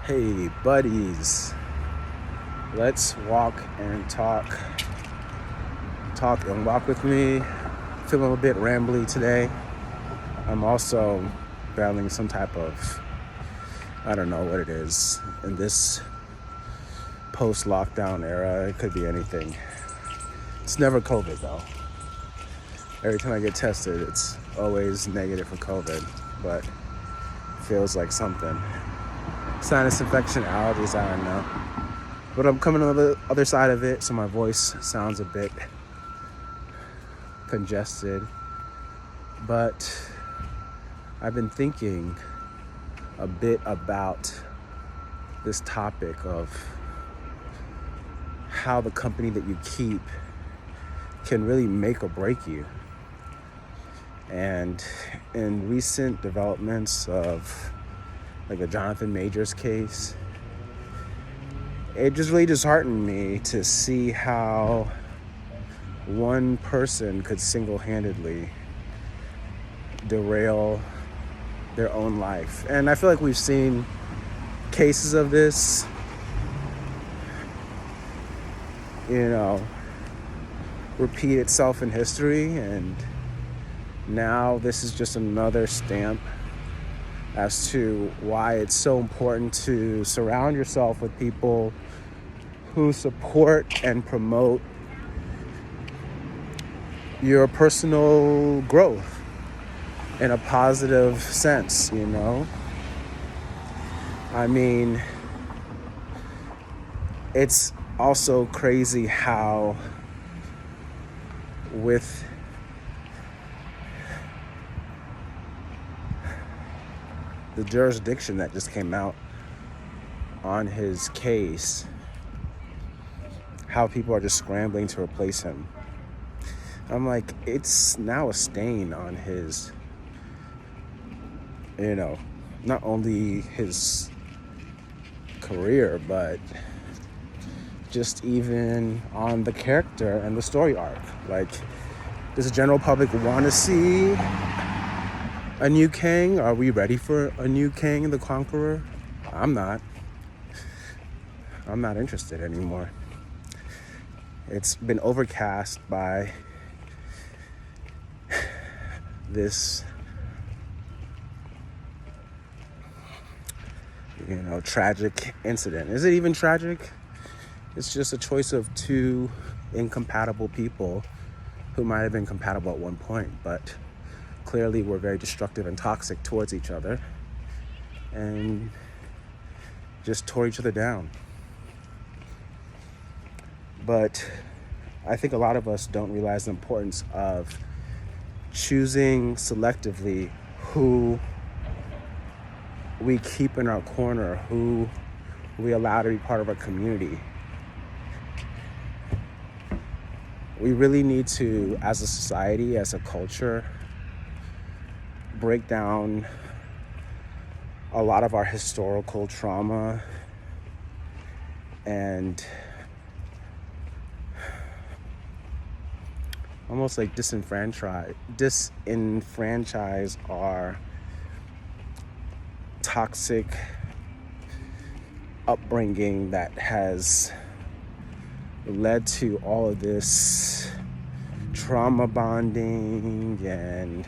Hey, buddies, let's walk and talk. Talk and walk with me. Feeling a bit rambly today. I'm also battling some type of, I don't know what it is, in this post-lockdown era. It could be anything. It's never COVID though. Every time I get tested, it's always negative for COVID, but it feels like something. Sinus infection, allergies, I don't know. But I'm coming on the other side of it, so my voice sounds a bit congested. But I've been thinking a bit about this topic of how the company that you keep can really make or break you. And in recent developments of like the Jonathan Majors case, it just really disheartened me to see how one person could single-handedly derail their own life. And I feel like we've seen cases of this, repeat itself in history, and now this is just another stamp as to why it's so important to surround yourself with people who support and promote your personal growth in a positive sense, I mean, it's also crazy how with the jurisdiction that just came out on his case, how people are just scrambling to replace him. I'm like, it's now a stain on his, not only his career, but just even on the character and the story arc. Like, does the general public want to see a new Kang? Are we ready for a new Kang the Conqueror? I'm not interested anymore. It's been overcast by this, tragic incident. Is it even tragic? It's just a choice of two incompatible people who might have been compatible at one point, but clearly were very destructive and toxic towards each other and just tore each other down. But I think a lot of us don't realize the importance of choosing selectively who we keep in our corner, who we allow to be part of our community. We really need to, as a society, as a culture, break down a lot of our historical trauma and almost like disenfranchise our toxic upbringing that has led to all of this trauma bonding and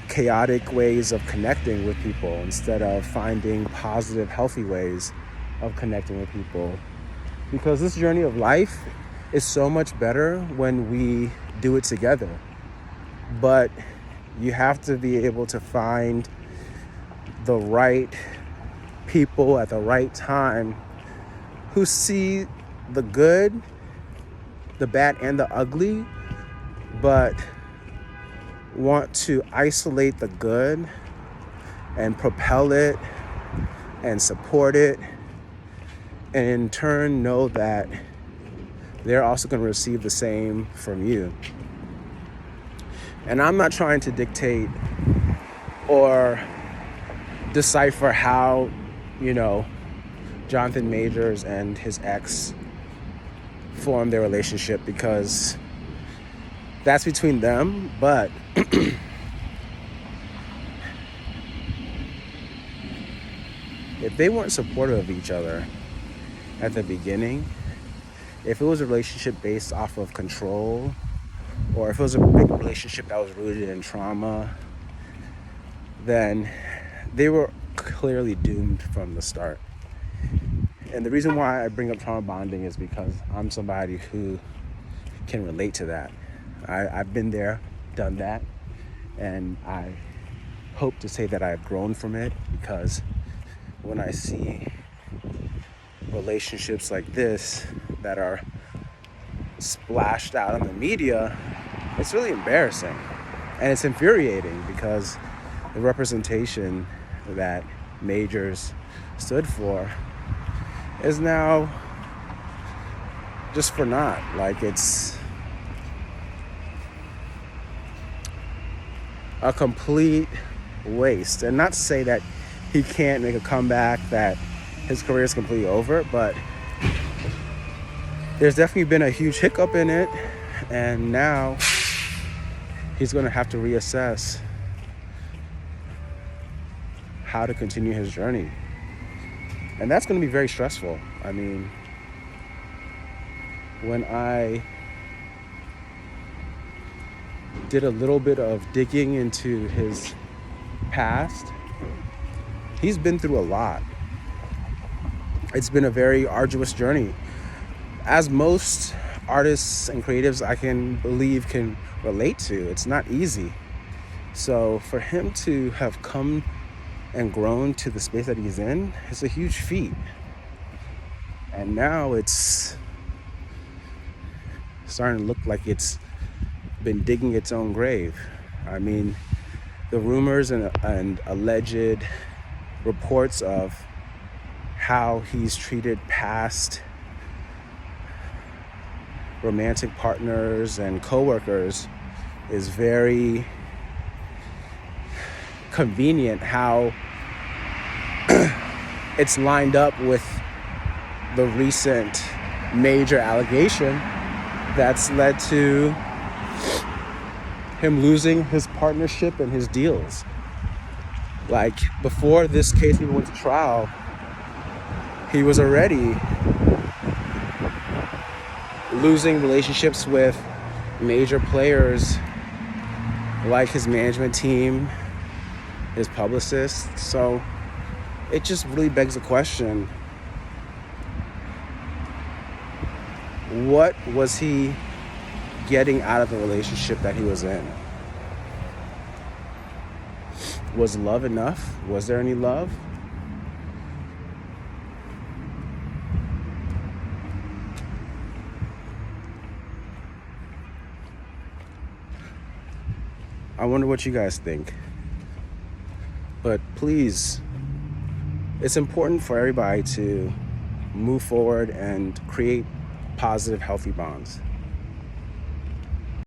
chaotic ways of connecting with people instead of finding positive, healthy ways of connecting with people. Because this journey of life is so much better when we do it together. But you have to be able to find the right people at the right time who see the good, the bad, and the ugly, but want to isolate the good and propel it and support it, and in turn know that they're also going to receive the same from you. And I'm not trying to dictate or decipher how, Jonathan Majors and his ex formed their relationship, because that's between them. But if they weren't supportive of each other at the beginning, if it was a relationship based off of control, or if it was a big relationship that was rooted in trauma, then they were clearly doomed from the start. And the reason why I bring up trauma bonding is because I'm somebody who can relate to that. I've been there, done that, and I hope to say that I've grown from it, because when I see relationships like this that are splashed out in the media, it's really embarrassing. And it's infuriating, because the representation that Majors stood for is now just for naught. Like, it's a complete waste. And not to say that he can't make a comeback, that his career is completely over, but there's definitely been a huge hiccup in it, and now he's going to have to reassess how to continue his journey. And that's going to be very stressful. I mean, when I did a little bit of digging into his past, he's been through a lot. It's been a very arduous journey, as most artists and creatives I can believe can relate to. It's not easy. So for him to have come and grown to the space that he's in, it's a huge feat. And now it's starting to look like it's been digging its own grave. I mean, the rumors and alleged reports of how he's treated past romantic partners and coworkers is very convenient, how it's lined up with the recent major allegation that's led to him losing his partnership and his deals. Like, before this case even went to trial, he was already losing relationships with major players like his management team, his publicist. So it just really begs the question, what was he getting out of the relationship that he was in? Was love enough? Was there any love? I wonder what you guys think. But please, it's important for everybody to move forward and create positive, healthy bonds.